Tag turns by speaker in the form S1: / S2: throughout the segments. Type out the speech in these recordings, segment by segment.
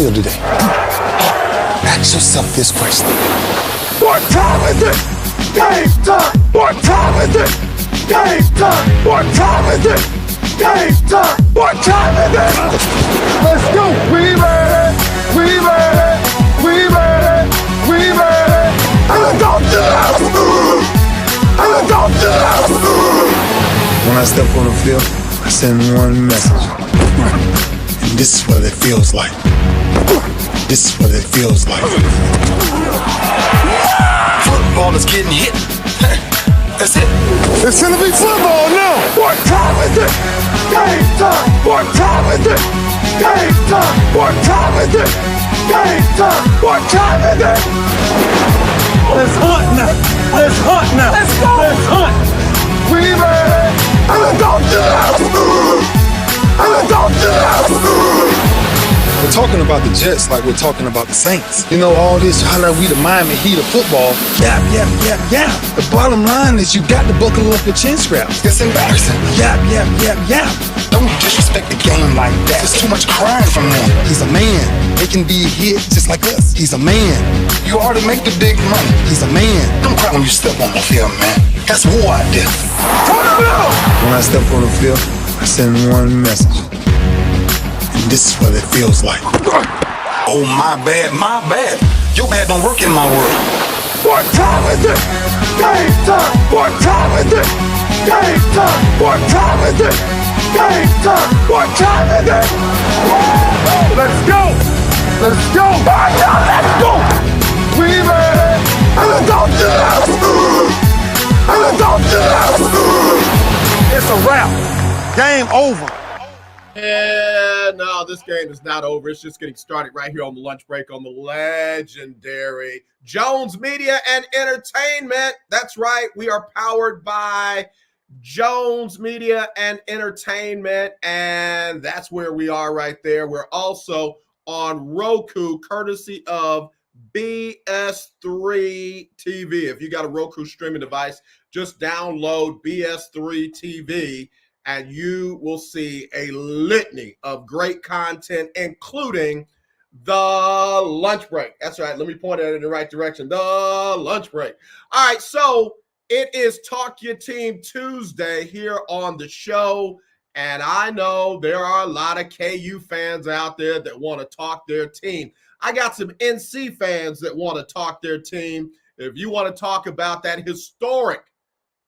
S1: feel today? Ask yourself this question.
S2: What time is it? Game time! What time is it? Game time! What time is it? Game time! What time is it? Let's go! We ready! We ready! We ready! We ready! And don't do that! And don't do that!
S1: When I step on the field, I send one message. And this is what it feels like. This is what it feels like. Football is getting hit. That's it.
S2: It's gonna be football now! What time is it? Game time! What time is it? Game time! What time is it? Game time! What time is it? Let's hunt now! Let's hunt now! Let's go! Let's hunt! We ready! And don't do that! And don't do that!
S1: We're talking about the Jets like we're talking about the Saints. You know, all this, how we the Miami Heat of football. Yap, yap, yap, yap. The bottom line is you got to buckle up your chin straps. It's embarrassing. Yap, yap, yap, yap. Don't disrespect the game like that. There's too much crying from them. He's a man. They can be hit just like us. He's a man. You already make the big money. He's a man. Don't cry when you step on the field, man. That's war out there. When I step on the field, I send one message. This is what it feels like. Oh, my bad, my bad. Your bad don't work in my world.
S2: What time is it? Game time! What time is it? Game time! What time is it? Game time! What time is it? Let's go! Let's go! Let's go! We ready! And don't do that! And don't do that! It's a wrap. Game over.
S3: And no, this game is not over. It's just getting started right here on the lunch break on the legendary Jones Media and Entertainment. That's right. We are powered by Jones Media and Entertainment, and that's where we are right there. We're also on Roku, courtesy of BS3 TV. If you got a Roku streaming device, just download BS3 TV. And you will see a litany of great content, including the lunch break. That's right. Let me point it in the right direction. The lunch break. All right. So it is Talk Your Team Tuesday here on the show. And I know there are a lot of KU fans out there that want to talk their team. I got some NC fans that want to talk their team. If you want to talk about that historic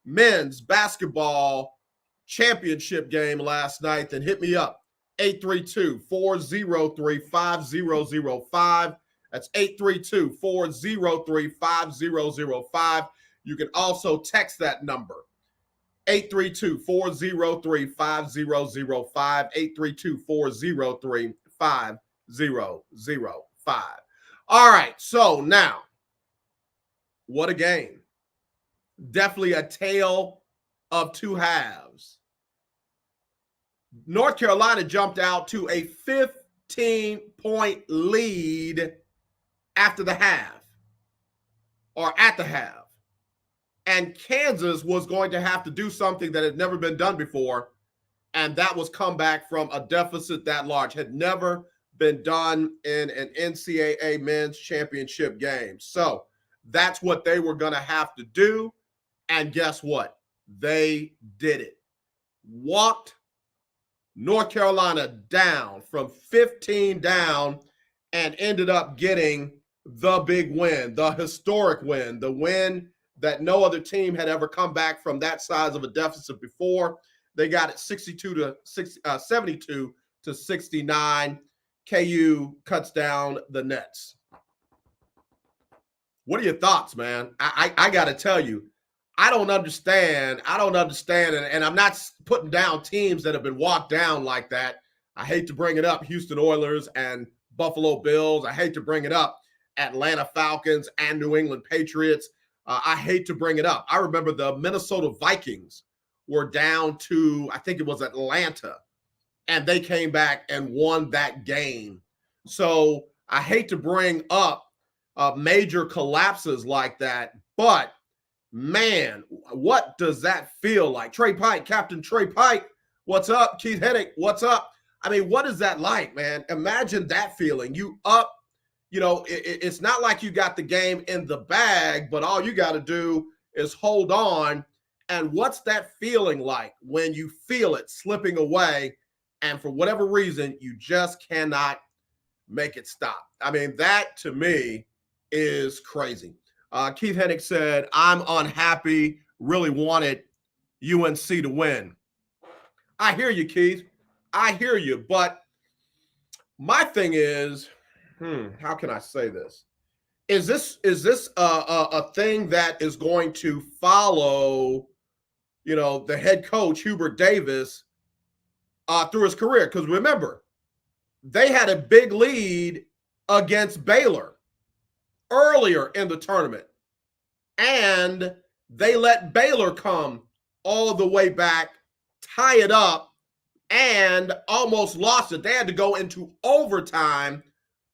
S3: men's basketball championship game last night, then hit me up. 832-403-5005. That's 832-403-5005. You can also text that number. 832-403-5005. 832-403-5005. All right, so now, what a game. Definitely a tale of two halves. North Carolina jumped out to a 15-point lead after the half, or at the half. And Kansas was going to have to do something that had never been done before, and that was come back from a deficit that large. Had never been done in an NCAA men's championship game. So that's what they were going to have to do, and guess what? They did it. Walked North Carolina down from 15 down and ended up getting the big win, the historic win, the win that no other team had ever come back from that size of a deficit before. They got it 72 to 69. KU cuts down the Nets. What are your thoughts, man? I got to tell you, I don't understand, and I'm not putting down teams that have been walked down like that. I hate to bring it up, Houston Oilers and Buffalo Bills. I hate to bring it up, Atlanta Falcons and New England Patriots. I hate to bring it up. I remember the Minnesota Vikings were down to, I think it was Atlanta, and they came back and won that game. So I hate to bring up major collapses like that, but man, what does that feel like? Trey Pike, Captain Trey Pike, what's up? Keith Hennick, what's up? I mean, what is that like, man? Imagine that feeling. You up, it's not like you got the game in the bag, but all you got to do is hold on. And what's that feeling like when you feel it slipping away and for whatever reason, you just cannot make it stop? I mean, that to me is crazy. Keith Hennig said, I'm unhappy, really wanted UNC to win. I hear you, Keith. I hear you. But my thing is, how can I say this? Is this a thing that is going to follow, the head coach, Hubert Davis, through his career? Because remember, they had a big lead against Baylor earlier in the tournament, and they let Baylor come all the way back, tie it up, and almost lost it. They had to go into overtime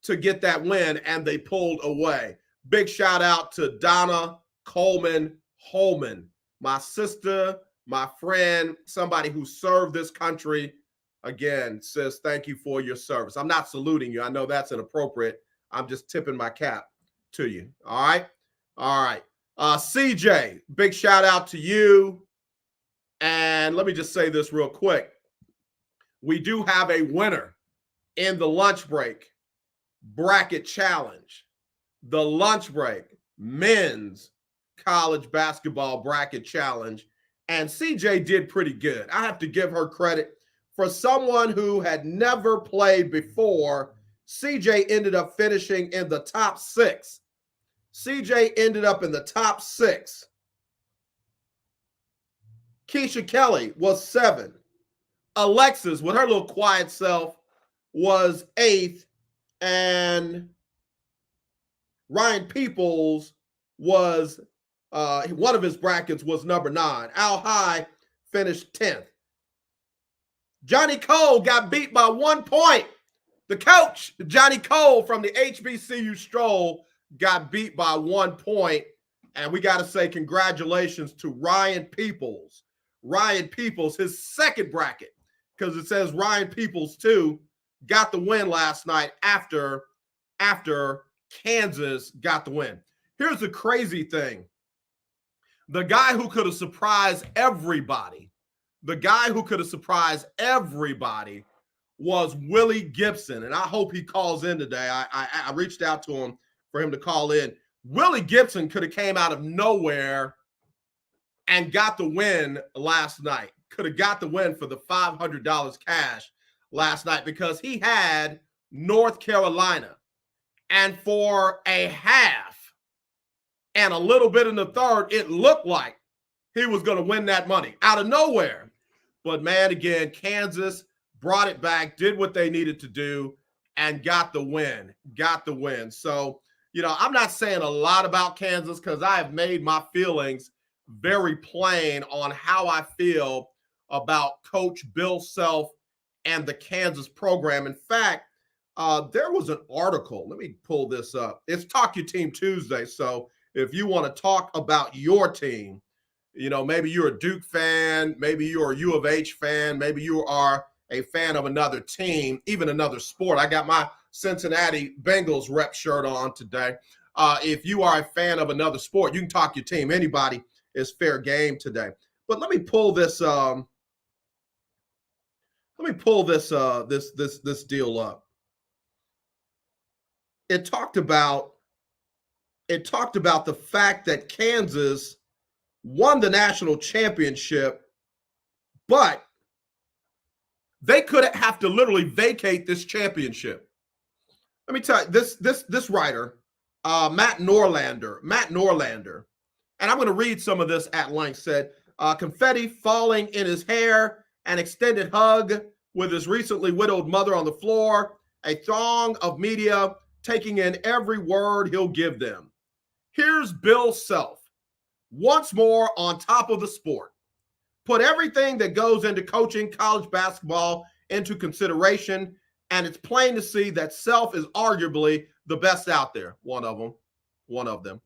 S3: to get that win, and they pulled away. Big shout out to Donna Coleman Holman, my sister, my friend, somebody who served this country. Again, sis, thank you for your service. I'm not saluting you. I know that's inappropriate. I'm just tipping my cap to you. All right? All right. CJ, big shout out to you. And let me just say this real quick. We do have a winner in the lunch break bracket challenge. The lunch break men's college basketball bracket challenge. And CJ did pretty good. I have to give her credit. For someone who had never played before, CJ ended up finishing in the top 6. CJ ended up in the top 6. Keisha Kelly was 7. Alexis, with her little quiet self, was 8th. And Ryan Peoples was, one of his brackets was number 9. Al High finished 10th. Johnny Cole got beat by 1 point. The coach, Johnny Cole from the HBCU Stroll, got beat by 1 point. And we got to say congratulations to Ryan Peoples. Ryan Peoples, his second bracket, because it says Ryan Peoples too, got the win last night after Kansas got the win. Here's the crazy thing. The guy who could have surprised everybody, was Willie Gibson. And I hope he calls in today. I reached out to him for him to call in. Willie Gibson could have came out of nowhere and got the win last night. Could have got the win for the $500 cash last night because he had North Carolina. And for a half and a little bit in the third, it looked like he was going to win that money out of nowhere. But, man, again, Kansas brought it back, did what they needed to do, and got the win. So, I'm not saying a lot about Kansas because I have made my feelings very plain on how I feel about Coach Bill Self and the Kansas program. In fact, there was an article. Let me pull this up. It's Talk Your Team Tuesday. So if you want to talk about your team, maybe you're a Duke fan, maybe you're a U of H fan, maybe you are a fan of another team, even another sport. I got my Cincinnati Bengals rep shirt on today. If you are a fan of another sport, you can talk your team. Anybody is fair game today. But let me pull this. This deal up. It talked about the fact that Kansas won the national championship, but they could have to literally vacate this championship. Let me tell you, this writer, Matt Norlander, and I'm going to read some of this at length, said, confetti falling in his hair, an extended hug with his recently widowed mother on the floor, a throng of media taking in every word he'll give them. Here's Bill Self, once more on top of the sport. Put everything that goes into coaching college basketball into consideration, and it's plain to see that Self is arguably the best out there. One of them.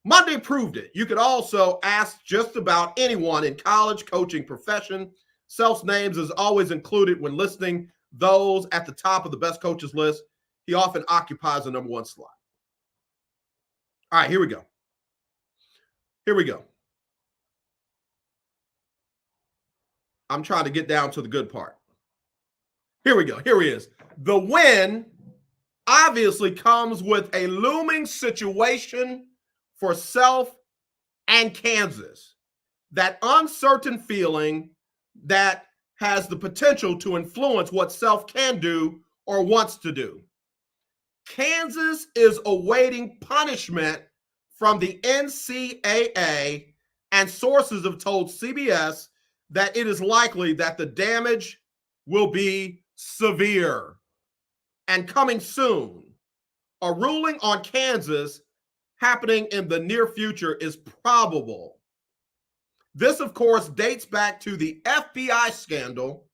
S3: Monday proved it. You could also ask just about anyone in college coaching profession. Self's names is always included when listing those at the top of the best coaches list, he often occupies the number one slot. All right, here we go. Here we go. I'm trying to get down to the good part. Here we go. Here he is. The win obviously comes with a looming situation for Self and Kansas. That uncertain feeling that has the potential to influence what Self can do or wants to do. Kansas is awaiting punishment from the NCAA, and sources have told CBS that it is likely that the damage will be severe and coming soon. A ruling on Kansas happening in the near future is probable. This, of course, dates back to the FBI scandal,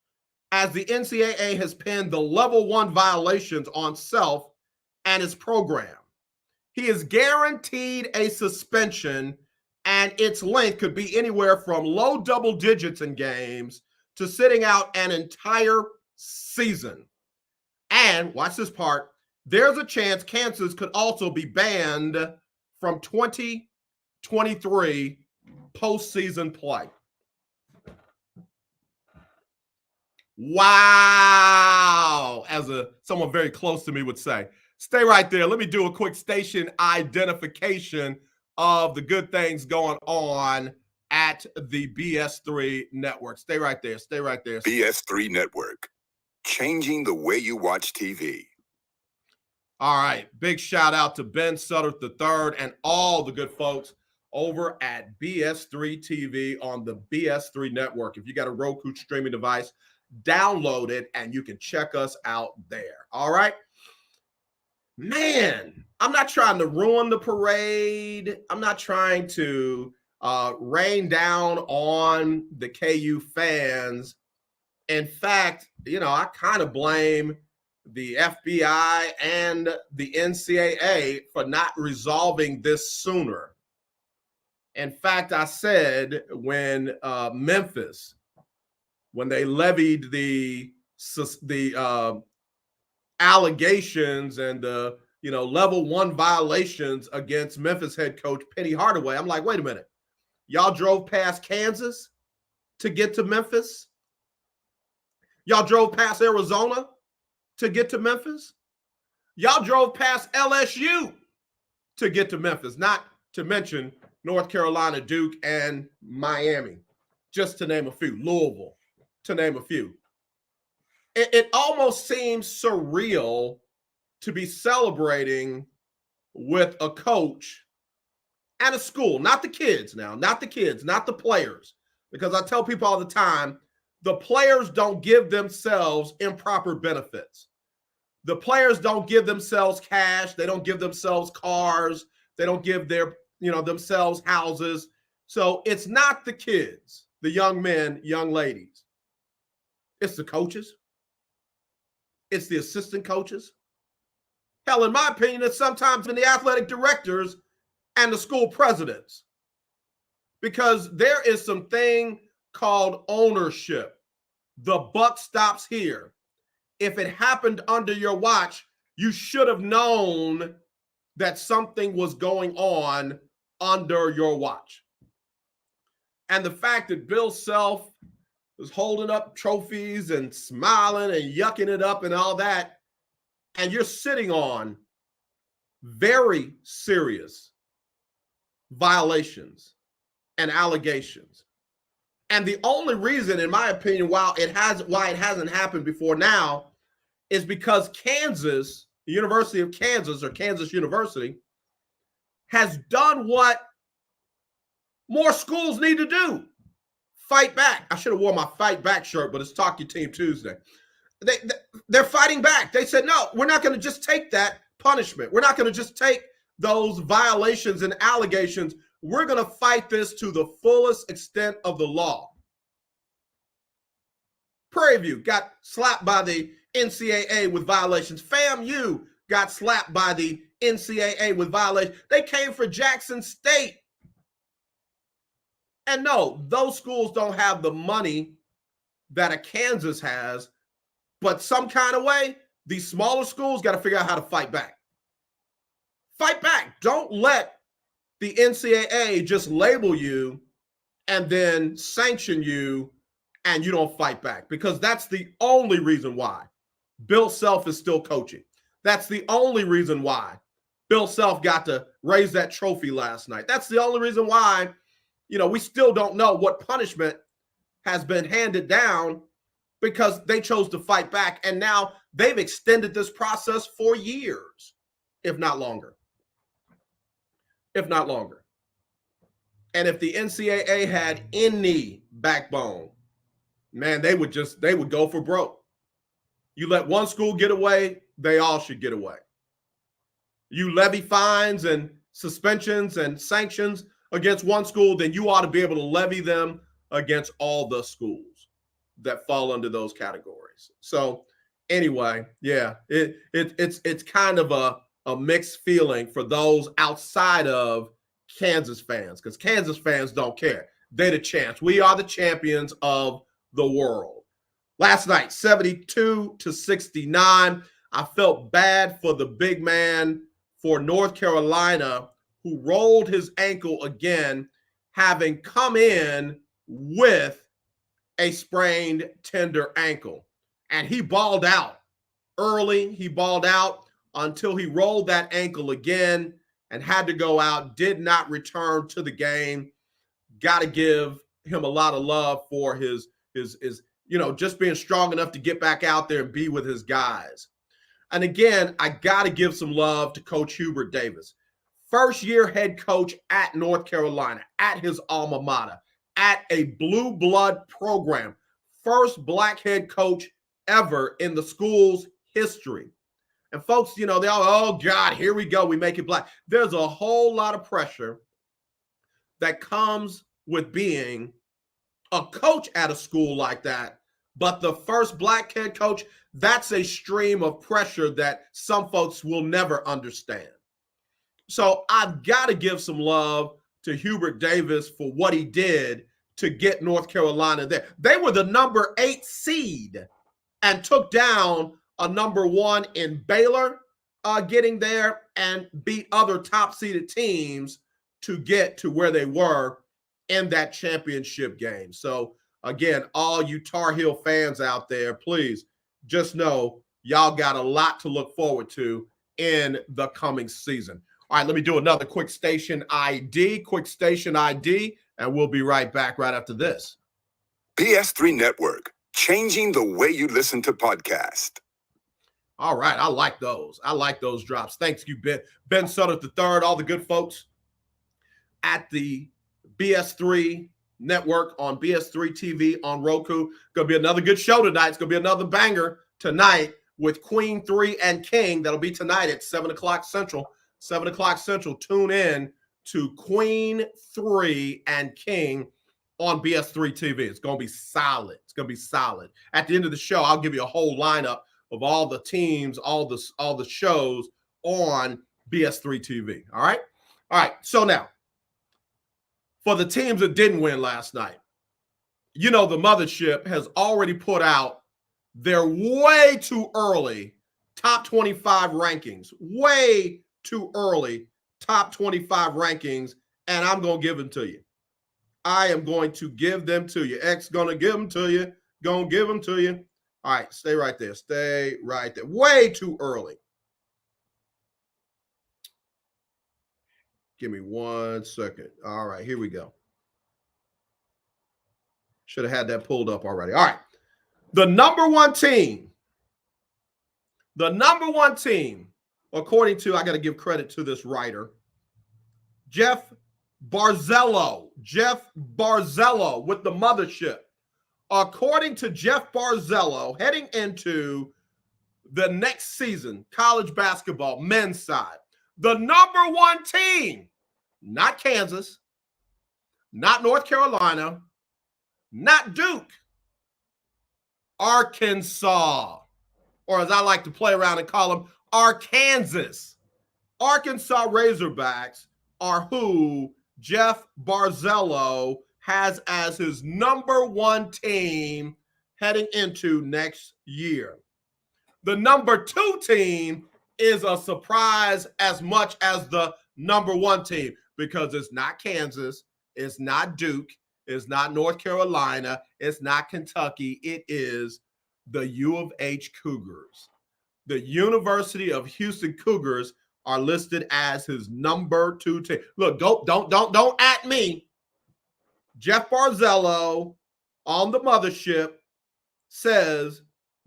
S3: as the NCAA has pinned the level 1 violations on Self and his program. He is guaranteed a suspension, and its length could be anywhere from low double digits in games to sitting out an entire season. And watch this part, there's a chance Kansas could also be banned from 2023 postseason play. Wow, as someone very close to me would say. Stay right there. Let me do a quick station identification of the good things going on at the BS3 network. Stay right there. Stay right there.
S4: BS3 network, changing the way you watch TV.
S3: All right. Big shout out to Ben Sutter III and all the good folks over at BS3 TV on the BS3 network. If you got a ROKU streaming device, download it and you can check us out there. All right. Man, I'm not trying to ruin the parade. I'm not trying to rain down on the KU fans. In fact, I kind of blame the FBI and the NCAA for not resolving this sooner. In fact, I said when Memphis, when they levied the allegations and the level 1 violations against Memphis head coach Penny Hardaway, I'm like, wait a minute, y'all drove past Kansas to get to Memphis? Y'all drove past Arizona to get to Memphis? Y'all drove past LSU to get to Memphis, not to mention North Carolina, Duke, and Miami, just to name a few, Louisville, to name a few. It almost seems surreal to be celebrating with a coach and a school, not the kids now, not the kids, not the players, because I tell people all the time, the players don't give themselves improper benefits. The players don't give themselves cash. They don't give themselves cars. They don't give themselves houses. So it's not the kids, the young men, young ladies. It's the coaches. It's the assistant coaches. Hell, in my opinion, it's sometimes been the athletic directors and the school presidents. Because there is something called ownership. The buck stops here. If it happened under your watch, you should have known that something was going on under your watch. And the fact that Bill Self was holding up trophies and smiling and yucking it up and all that, and you're sitting on very serious violations and allegations. And the only reason, in my opinion, why it hasn't happened before now is because Kansas, the University of Kansas or Kansas University, has done what more schools need to do. Fight back. I should have worn my Fight Back shirt, but it's Talk Your Team Tuesday. They're fighting back. They said, no, we're not going to just take that punishment. We're not going to just take those violations and allegations. We're going to fight this to the fullest extent of the law. Prairie View got slapped by the NCAA with violations. FAMU got slapped by the NCAA with violations. They came for Jackson State. And no, those schools don't have the money that a Kansas has But some kind of way, these smaller schools got to figure out how to fight back. Fight back. Don't let the NCAA just label you and then sanction you and you don't fight back, because that's the only reason why Bill Self is still coaching. That's the only reason why Bill Self got to raise that trophy last night. That's the only reason why, we still don't know what punishment has been handed down, because they chose to fight back. And now they've extended this process for years, if not longer. If not longer. And if the NCAA had any backbone, man, they would go for broke. You let one school get away, they all should get away. You levy fines and suspensions and sanctions against one school, then you ought to be able to levy them against all the schools that fall under those categories. So anyway, yeah, it's kind of a mixed feeling for those outside of Kansas fans, because Kansas fans don't care. They're the champs. We are the champions of the world. Last night, 72-69. I felt bad for the big man for North Carolina, who rolled his ankle again, having come in with a sprained tender ankle. And he balled out early. He balled out until he rolled that ankle again and had to go out, did not return to the game. Got to give him a lot of love for his just being strong enough to get back out there and be with his guys. And again, I got to give some love to Coach Hubert Davis. First-year head coach at North Carolina, at his alma mater, at a blue blood program. First black head coach ever in the school's history. And folks, they all, oh, God, here we go. We make it black. There's a whole lot of pressure that comes with being a coach at a school like that. But the first black head coach, that's a stream of pressure that some folks will never understand. So I've got to give some love to Hubert Davis for what he did to get North Carolina there. They were the number 8 seed and took down a number 1 in Baylor, getting there, and beat other top-seeded teams to get to where they were in that championship game. So, again, all you Tar Heel fans out there, please just know y'all got a lot to look forward to in the coming season. All right, let me do another quick station ID, and we'll be right back right after this.
S4: BS3 Network, changing the way you listen to podcasts.
S3: All right, I like those. I like those drops. Thanks you, Ben Sutter III, all the good folks at the BS3 Network on BS3 TV on ROKU. Going to be another good show tonight. It's going to be another banger tonight with Queen 3 and King. That'll be tonight at 7 o'clock Central. 7 o'clock Central. Tune in to Queen 3 and King on BS3 TV. It's going to be solid. It's going to be solid. At the end of the show, I'll give you a whole lineup of all the teams, all the shows on BS3 TV. All right? All right. So now, for the teams that didn't win last night, the mothership has already put out their way too early top 25 rankings. Way too early top 25 rankings, and I'm going to give them to you. I am going to give them to you. X going to give them to you. Going to give them to you. All right, stay right there. Stay right there. Way too early. Give me 1 second. All right, here we go. Should have had that pulled up already. All right. The number one team, according to, I got to give credit to this writer, Jeff Barzello with the mothership. According to Jeff Barzello, heading into the next season, college basketball, men's side, the number one team, not Kansas, not North Carolina, not Duke, Arkansas, or as I like to play around and call them, Arkansas. Arkansas Razorbacks are who Jeff Barzello has as his number one team heading into next year. The number 2 team is a surprise as much as the number 1 team because it's not Kansas, it's not Duke, it's not North Carolina, it's not Kentucky. It is the U of H Cougars. The University of Houston Cougars are listed as his number 2 team. Look, don't at me. Jeff Barzello on the mothership says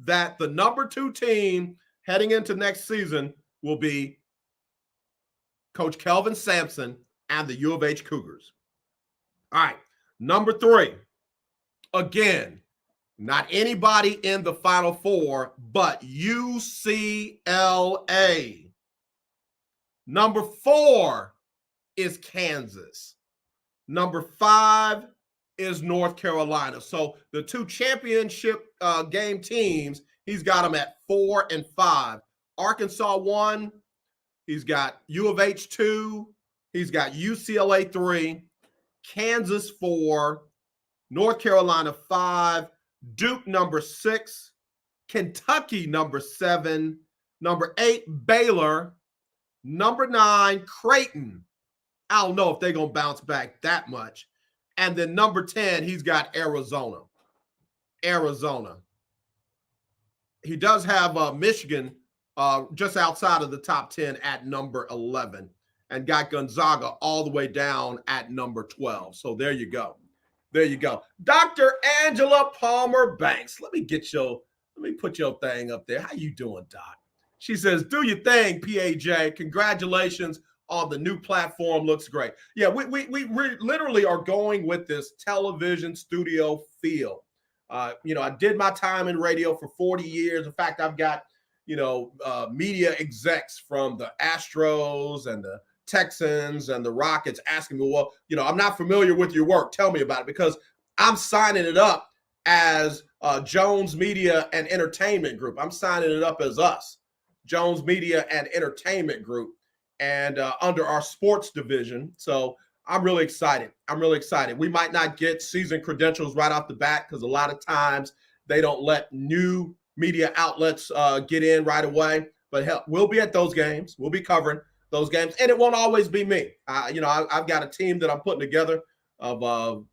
S3: that the number 2 team heading into next season will be Coach Kelvin Sampson and the U of H Cougars. All right, number 3. Again, not anybody in the Final Four, but UCLA. Number 4 is Kansas. Number 5 is North Carolina. So the 2 championship game teams, he's got them at 4 and 5. Arkansas 1, he's got U of H 2, he's got UCLA 3, Kansas 4, North Carolina 5, Duke number 6, Kentucky number 7, number 8 Baylor, number 9 Creighton. I don't know if they're going to bounce back that much. And then number 10, he's got Arizona. He does have Michigan just outside of the top 10 at number 11 and got Gonzaga all the way down at number 12. So there you go. Dr. Angela Palmer Banks. Let me put your thing up there. How you doing, Doc? She says, do your thing, PAJ. Congratulations on the new platform. Looks great. Yeah, we literally are going with this television studio feel. I did my time in radio for 40 years. In fact, I've got, media execs from the Astros and the Texans and the Rockets asking me, well, I'm not familiar with your work. Tell me about it, because I'm signing it up as Jones Media and Entertainment Group. I'm signing it up as us, Jones Media and Entertainment Group, and under our sports division. So I'm really excited. We might not get season credentials right off the bat because a lot of times they don't let new media outlets get in right away. But hell, we'll be at those games. We'll be covering those games, and it won't always be me. I've got a team that I'm putting together of,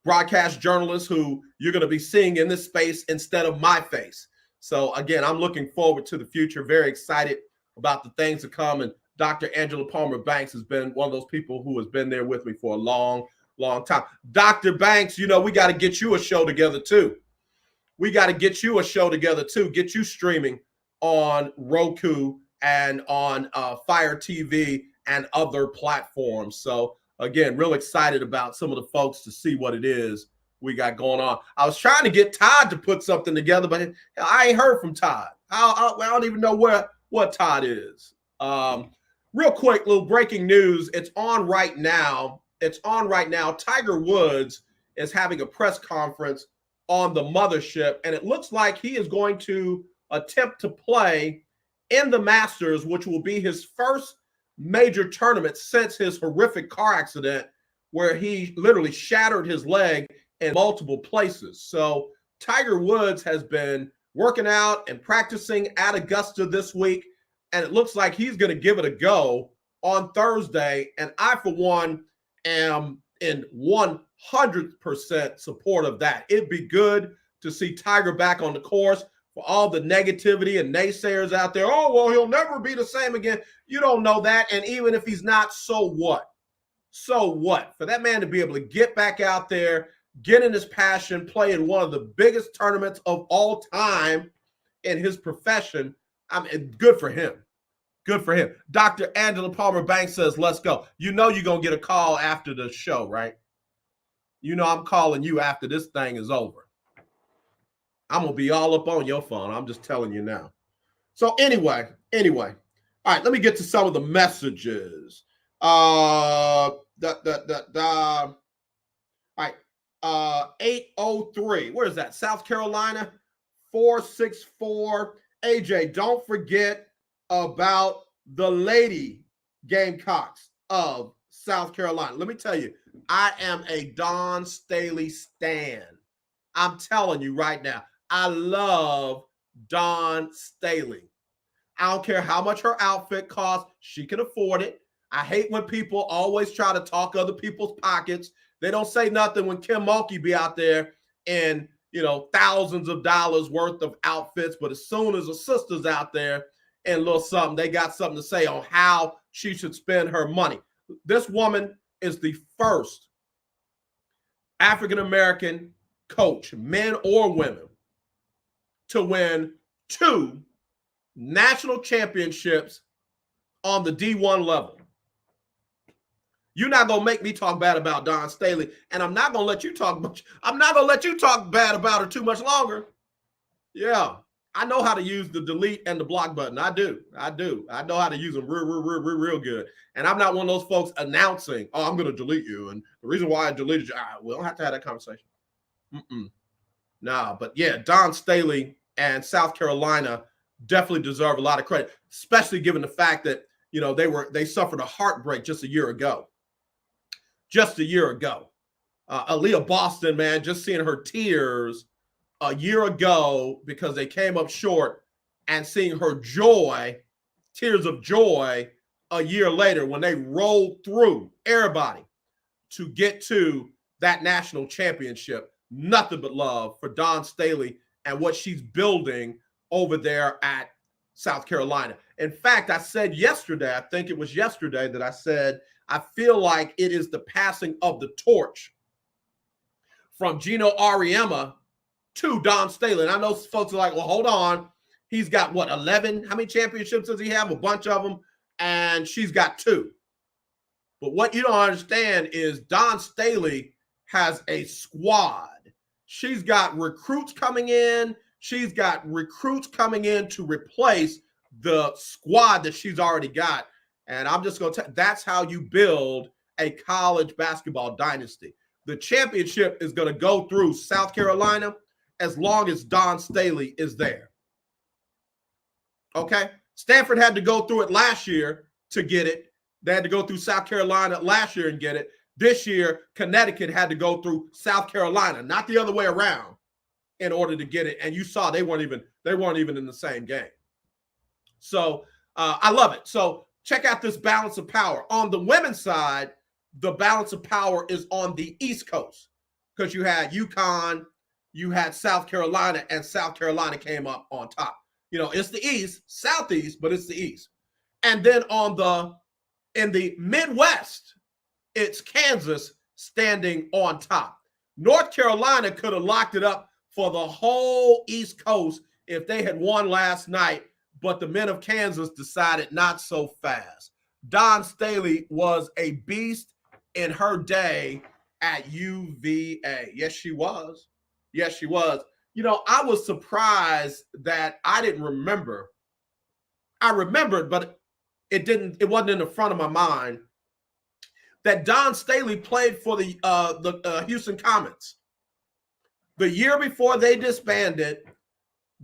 S3: broadcast journalists who you're going to be seeing in this space instead of my face. So again, I'm looking forward to the future. Very excited about the things to come. And Dr. Angela Palmer Banks has been one of those people who has been there with me for a long, long time. Dr. Banks, we got to get you a show together too. Get you streaming on Roku and on Fire TV and other platforms. So again, real excited about some of the folks to see what it is we got going on. I was trying to get Todd to put something together, but I ain't heard from Todd. I don't even know what Todd is. Real quick, little breaking news. It's on right now. Tiger Woods is having a press conference on the mothership, and it looks like he is going to attempt to play in the Masters, which will be his first major tournament since his horrific car accident where he literally shattered his leg in multiple places. So Tiger Woods has been working out and practicing at Augusta this week, and it looks like he's going to give it a go on Thursday. And I, for one, am in 100% support of that. It'd be good to see Tiger back on the course. For all the negativity and naysayers out there, oh, well, he'll never be the same again. You don't know that. And even if he's not, so what? So what? For that man to be able to get back out there, get in his passion, play in one of the biggest tournaments of all time in his profession, good for him. Good for him. Dr. Angela Palmer Banks says, let's go. You're going to get a call after the show, right? I'm calling you after this thing is over. I'm going to be all up on your phone. I'm just telling you now. So anyway. All right, let me get to some of the messages. All right. 803. Where is that? South Carolina 464. AJ, don't forget about the Lady Gamecocks of South Carolina. Let me tell you, I am a Dawn Staley stan. I'm telling you right now, I love Dawn Staley. I don't care how much her outfit costs. She can afford it. I hate when people always try to talk other people's pockets. They don't say nothing when Kim Mulkey be out there in, thousands of dollars worth of outfits. But as soon as a sister's out there and a little something, they got something to say on how she should spend her money. This woman is the first African-American coach, men or women, to win 2 national championships on the D1 level. You're not gonna make me talk bad about Dawn Staley, and I'm not gonna let you talk bad about her too much longer. Yeah, I know how to use the delete and the block button. I do. I know how to use them real good. And I'm not one of those folks announcing, "Oh, I'm gonna delete you," and the reason why I deleted you, we don't have to have that conversation. Nah, but yeah, Dawn Staley and South Carolina definitely deserve a lot of credit, especially given the fact that they suffered a heartbreak just a year ago. Aaliyah Boston, man, just seeing her tears a year ago because they came up short, and seeing her joy, tears of joy, a year later when they rolled through everybody to get to that national championship. Nothing but love for Dawn Staley and what she's building over there at South Carolina. In fact, I said yesterday, I think it was yesterday that I said, I feel like it is the passing of the torch from Gino Auriemma to Dawn Staley. And I know folks are like, well, hold on. He's got 11? How many championships does he have? A bunch of them. And she's got 2. But what you don't understand is Dawn Staley has a squad. She's got recruits coming in. She's got recruits coming in to replace the squad that she's already got. And I'm just going to tell you, that's how you build a college basketball dynasty. The championship is going to go through South Carolina as long as Dawn Staley is there. Okay? Stanford had to go through it last year to get it. They had to go through South Carolina last year and get it. This year, Connecticut had to go through South Carolina, not the other way around, in order to get it. And you saw they weren't even in the same game. So I love it. So check out this balance of power. On the women's side, the balance of power is on the East Coast, because you had UConn, you had South Carolina, and South Carolina came up on top. It's the East, Southeast, but it's the East. And then in the Midwest, it's Kansas standing on top. North Carolina could have locked it up for the whole East Coast if they had won last night, but the men of Kansas decided not so fast. Dawn Staley was a beast in her day at UVA. Yes, she was. Yes, she was. I was surprised that I didn't remember. I remembered, but it wasn't in the front of my mind that Dawn Staley played for the Houston Comets. The year before they disbanded,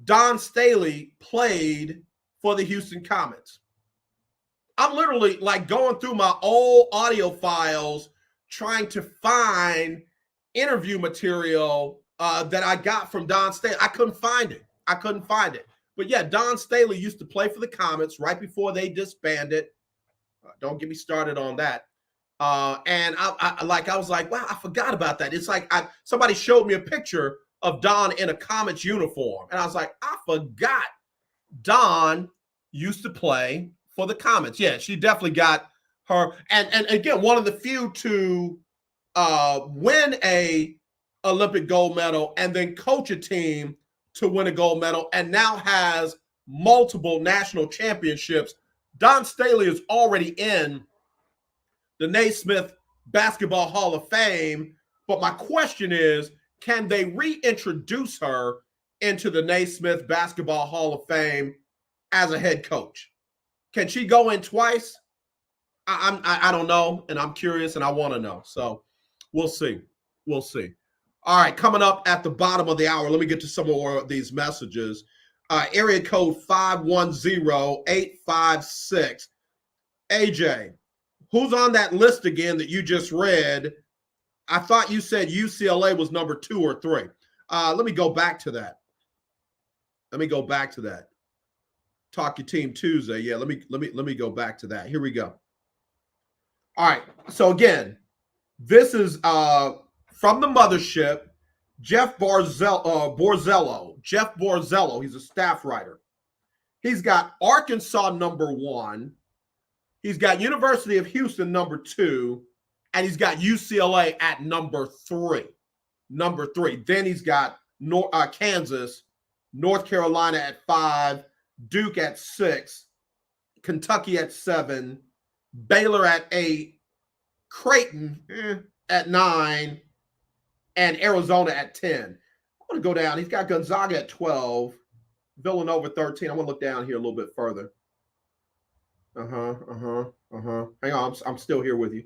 S3: Dawn Staley played for the Houston Comets. I'm literally going through my old audio files trying to find interview material that I got from Dawn Staley. I couldn't find it. But yeah, Dawn Staley used to play for the Comets right before they disbanded. Don't get me started on that. And I was like, wow, I forgot about that. It's like somebody showed me a picture of Dawn in a Comets uniform. And I was like, I forgot Dawn used to play for the Comets. Yeah, she definitely got her. And again, one of the few to win a Olympic gold medal and then coach a team to win a gold medal, and now has multiple national championships. Dawn Staley is already in the Naismith Basketball Hall of Fame. But my question is, can they reintroduce her into the Naismith Basketball Hall of Fame as a head coach? Can she go in twice? I don't know, and I'm curious, and I want to know. So we'll see. We'll see. All right, coming up at the bottom of the hour, let me get to some more of these messages. Area code 510856. AJ, who's on that list again that you just read? I thought you said UCLA was number 2 or 3. Let me go back to that. Let me go back to that. Talk Your Team Tuesday. Yeah, let me go back to that. Here we go. All right. So again, this is from the mothership, Jeff Borzello. Jeff Borzello. He's a staff writer. He's got Arkansas #1. He's got University of Houston #2, and he's got UCLA at #3. Then he's got Kansas, North Carolina at 5, Duke at 6, Kentucky at 7, Baylor at 8, Creighton at 9, and Arizona at 10. I want to go down. He's got Gonzaga at 12, Villanova 13. I'm going to look down here a little bit further. Hang on. I'm still here with you.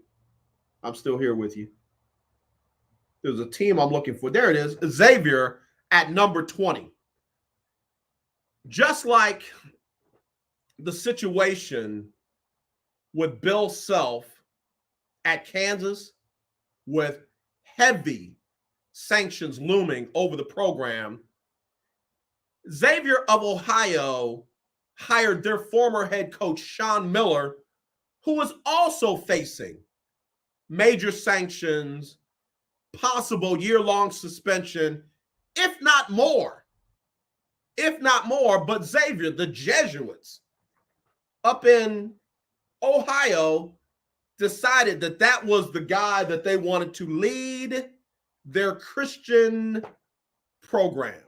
S3: There's a team I'm looking for. There it is. Xavier at number 20. Just like the situation with Bill Self at Kansas, with heavy sanctions looming over the program, Xavier of Ohio hired their former head coach, Sean Miller, who was also facing major sanctions, possible year-long suspension, if not more. But Xavier, the Jesuits up in Ohio, decided that that was the guy that they wanted to lead their Christian program.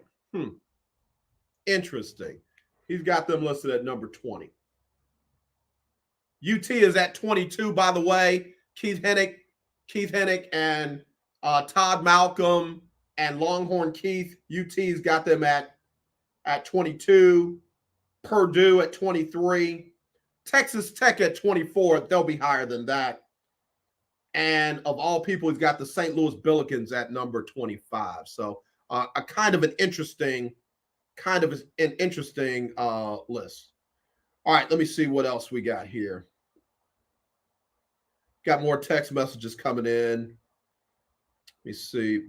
S3: Interesting. He's got them listed at number 20. UT is at 22, by the way. Keith Hennick and Todd Malcolm and Longhorn Keith. UT's got them at 22. Purdue at 23. Texas Tech at 24. They'll be higher than that. And of all people, he's got the St. Louis Billikens at number 25. So a kind of an interesting list. All right, let me see what else we got here. Got more text messages coming in. Let me see.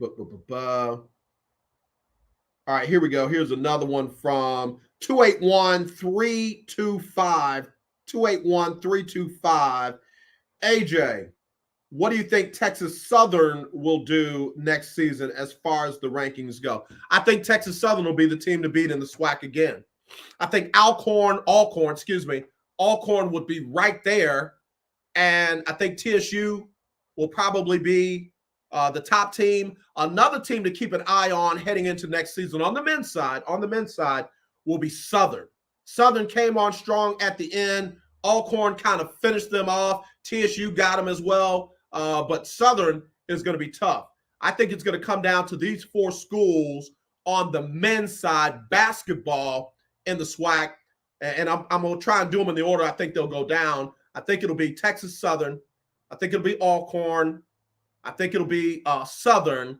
S3: All right, here we go. Here's another one from 281-325. 281-325. AJ, what do you think Texas Southern will do next season as far as the rankings go? I think Texas Southern will be the team to beat in the SWAC again. I think Alcorn would be right there. And I think TSU will probably be the top team. Another team to keep an eye on heading into next season on the men's side will be Southern. Southern came on strong at the end. Alcorn kind of finished them off. TSU got them as well. But Southern is going to be tough. I think it's going to come down to these 4 schools on the men's side, basketball in the SWAC. And I'm going to try and do them in the order I think they'll go down. I think it'll be Texas Southern. I think it'll be Alcorn. I think it'll be Southern.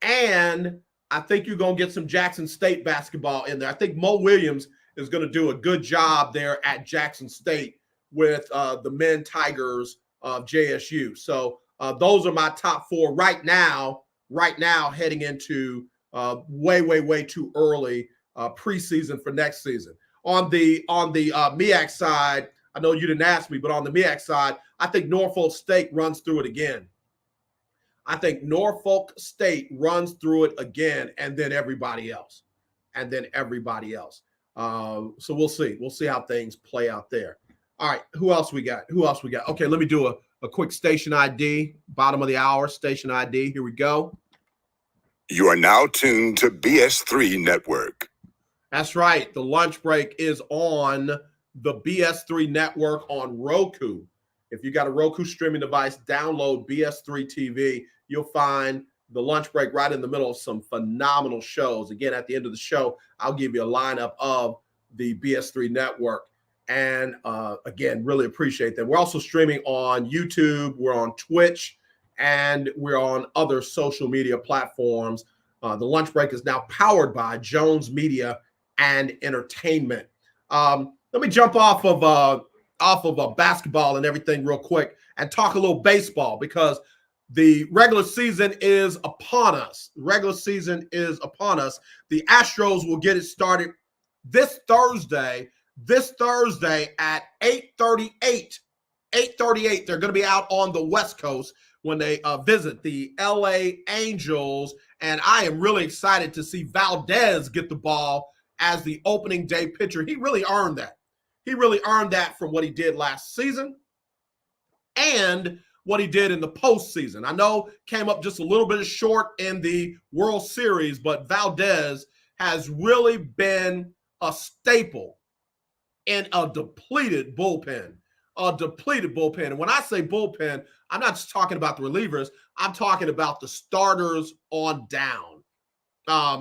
S3: And I think you're going to get some Jackson State basketball in there. I think Mo Williams is going to do a good job there at Jackson State with the men Tigers of JSU. So those are my top 4 right now heading into way too early preseason for next season. On the MEAC side, I know you didn't ask me, but on the MEAC side, I think Norfolk State runs through it again. and then everybody else. So we'll see. We'll see how things play out there. All right, who else we got? Okay, let me do a quick station ID, bottom of the hour, station ID. Here we go.
S4: You are now tuned to BS3 Network.
S3: That's right. The lunch break is on the BS3 Network on Roku. If you got a Roku streaming device, download BS3 TV. You'll find the lunch break right in the middle of some phenomenal shows. Again, at the end of the show, I'll give you a lineup of the BS3 Network. And again, really appreciate that. We're also streaming on YouTube. We're on Twitch. And we're on other social media platforms. The lunch break is now powered by Jones Media and Entertainment. Let me jump off of basketball and everything real quick and talk a little baseball, because the regular season is upon us. The Astros will get it started this Thursday at 8:38, they're going to be out on the West Coast when they visit the LA Angels. And I am really excited to see Valdez get the ball as the opening day pitcher. He really earned that. He really earned that from what he did last season and what he did in the postseason. I know came up just a little bit short in the World Series, but Valdez has really been a staple in a depleted bullpen. And when I say bullpen, I'm not just talking about the relievers. I'm talking about the starters on down.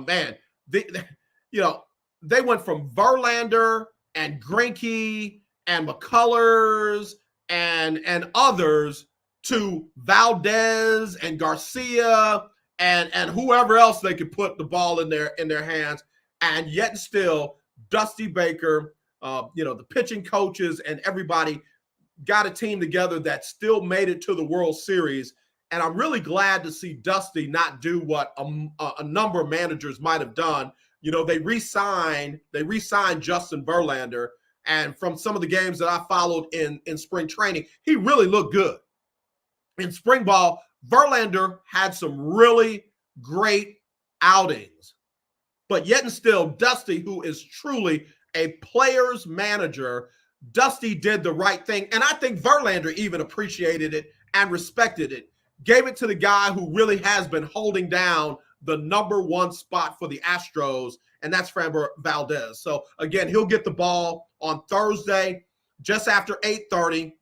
S3: Man, they went from Verlander and Greinke and McCullers and others to Valdez and Garcia and whoever else they could put the ball in their hands. And yet still, Dusty Baker, the pitching coaches and everybody got a team together that still made it to the World Series. And I'm really glad to see Dusty not do what a number of managers might have done. They re-signed Justin Verlander. And from some of the games that I followed in spring training, he really looked good. In spring ball, Verlander had some really great outings. But yet and still, Dusty, who is truly a player's manager, Dusty did the right thing. And I think Verlander even appreciated it and respected it. Gave it to the guy who really has been holding down the number one spot for the Astros, and that's Framber Valdez. So, again, he'll get the ball on Thursday just after 8:30,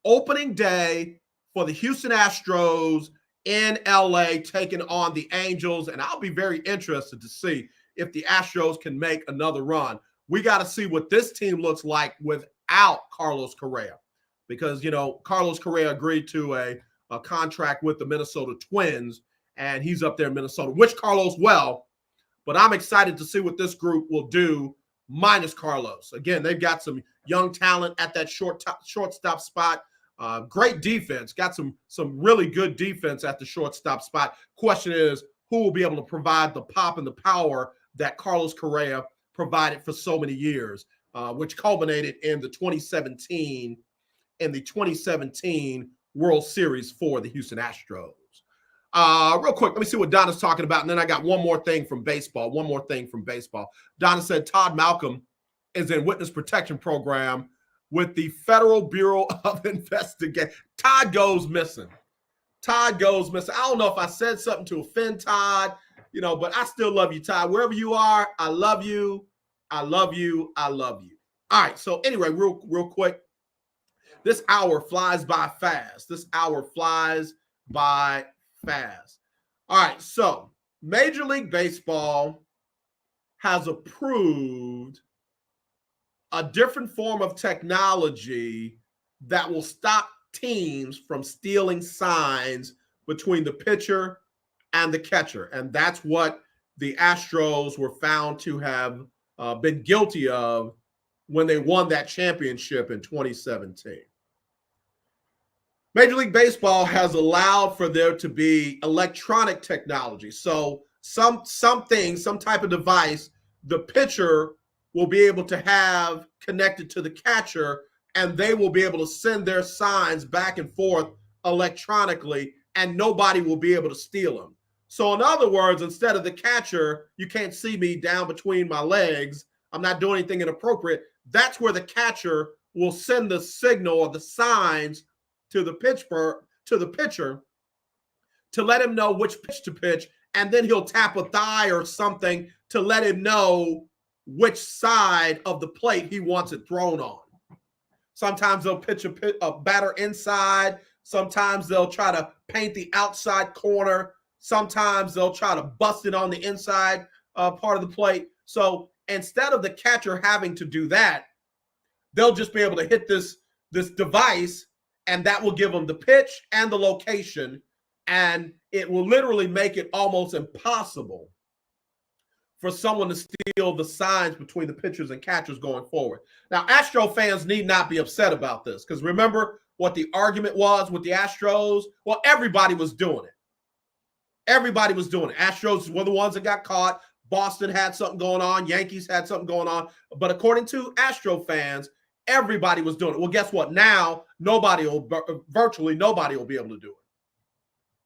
S3: opening day for the Houston Astros in LA, taking on the Angels. And I'll be very interested to see if the Astros can make another run. We got to see what this team looks like without Carlos Correa, because, Carlos Correa agreed to a contract with the Minnesota Twins, and he's up there in Minnesota. Wish Carlos well, but I'm excited to see what this group will do minus Carlos. Again, they've got some young talent at that shortstop spot. Great defense. Got some really good defense at the shortstop spot. Question is, who will be able to provide the pop and the power that Carlos Correa provided for so many years, which culminated in the 2017 World Series for the Houston Astros. Real quick, let me see what Donna's talking about, and then I got one more thing from baseball. Donna said Todd Malcolm is in witness protection program with the Federal Bureau of Investigation. Todd goes missing. I don't know if I said something to offend Todd, but I still love you, Todd. Wherever you are, I love you. I love you. All right, so anyway, real quick, this hour flies by fast. All right, so Major League Baseball has approved a different form of technology that will stop teams from stealing signs between the pitcher and the catcher. And that's what the Astros were found to have been guilty of when they won that championship in 2017. Major League Baseball has allowed for there to be electronic technology. So some type of device the pitcher will be able to have connected to the catcher, and they will be able to send their signs back and forth electronically, and nobody will be able to steal them. So in other words, instead of the catcher, you can't see me down between my legs, I'm not doing anything inappropriate, that's where the catcher will send the signal or the signs to the pitcher to let him know which pitch to pitch, and then he'll tap a thigh or something to let him know which side of the plate he wants it thrown on. Sometimes they'll pitch a batter inside. Sometimes they'll try to paint the outside corner. Sometimes they'll try to bust it on the inside part of the plate. So instead of the catcher having to do that, they'll just be able to hit this device, and that will give them the pitch and the location, and it will literally make it almost impossible for someone to steal the signs between the pitchers and catchers going forward. Now, Astro fans need not be upset about this, because remember what the argument was with the Astros? Well, everybody was doing it. Astros were the ones that got caught. Boston had something going on. Yankees had something going on. But according to Astro fans, everybody was doing it. Well, guess what? Now, virtually nobody will be able to do it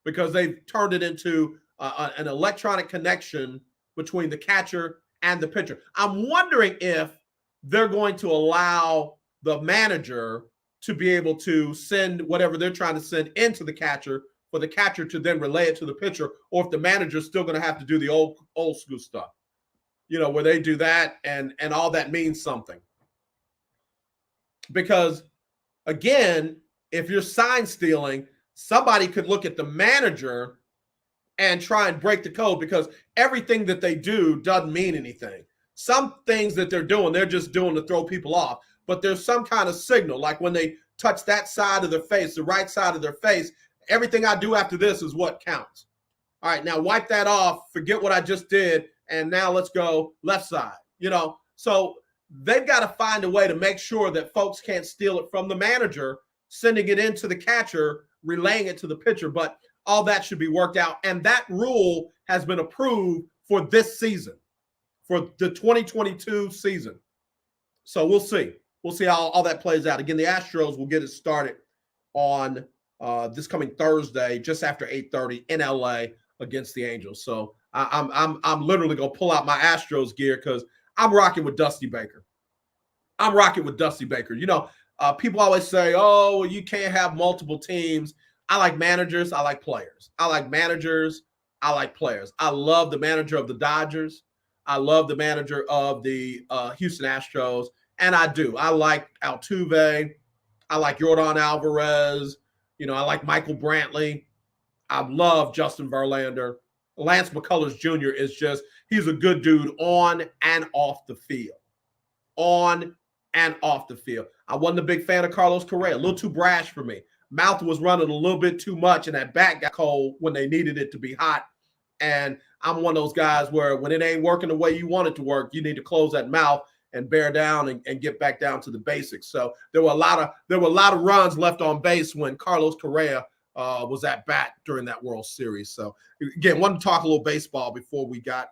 S3: because they've turned it into an electronic connection between the catcher and the pitcher. I'm wondering if they're going to allow the manager to be able to send whatever they're trying to send into the catcher for the catcher to then relay it to the pitcher, or if the manager's still going to have to do the old school stuff, where they do that and all that means something. Because, again, if you're sign stealing, somebody could look at the manager and try and break the code because everything that they do doesn't mean anything. Some things that they're doing, they're just doing to throw people off. But there's some kind of signal, like when they touch that side of their face, the right side of their face, everything I do after this is what counts. All right, now wipe that off, forget what I just did, and now let's go left side. So they've got to find a way to make sure that folks can't steal it from the manager, sending it into the catcher, relaying it to the pitcher. But all that should be worked out. And that rule has been approved for this season, for the 2022 season. So we'll see. We'll see how all that plays out. Again, the Astros will get it started on this coming Thursday, just after 8:30 in LA against the Angels. So I'm literally gonna pull out my Astros gear because I'm rocking with Dusty Baker. People always say, "Oh, you can't have multiple teams." I like managers. I like players. I like players. I love the manager of the Dodgers. I love the manager of the Houston Astros. And I do. I like Altuve. I like Yordan Alvarez. I like Michael Brantley. I love Justin Verlander. Lance McCullers Jr. he's a good dude on and off the field. I wasn't a big fan of Carlos Correa. A little too brash for me. Mouth was running a little bit too much, and that bat got cold when they needed it to be hot. And I'm one of those guys where when it ain't working the way you want it to work, you need to close that mouth and bear down and get back down to the basics. So there were a lot of runs left on base when Carlos Correa was at bat during that World Series. So again, wanted to talk a little baseball before we got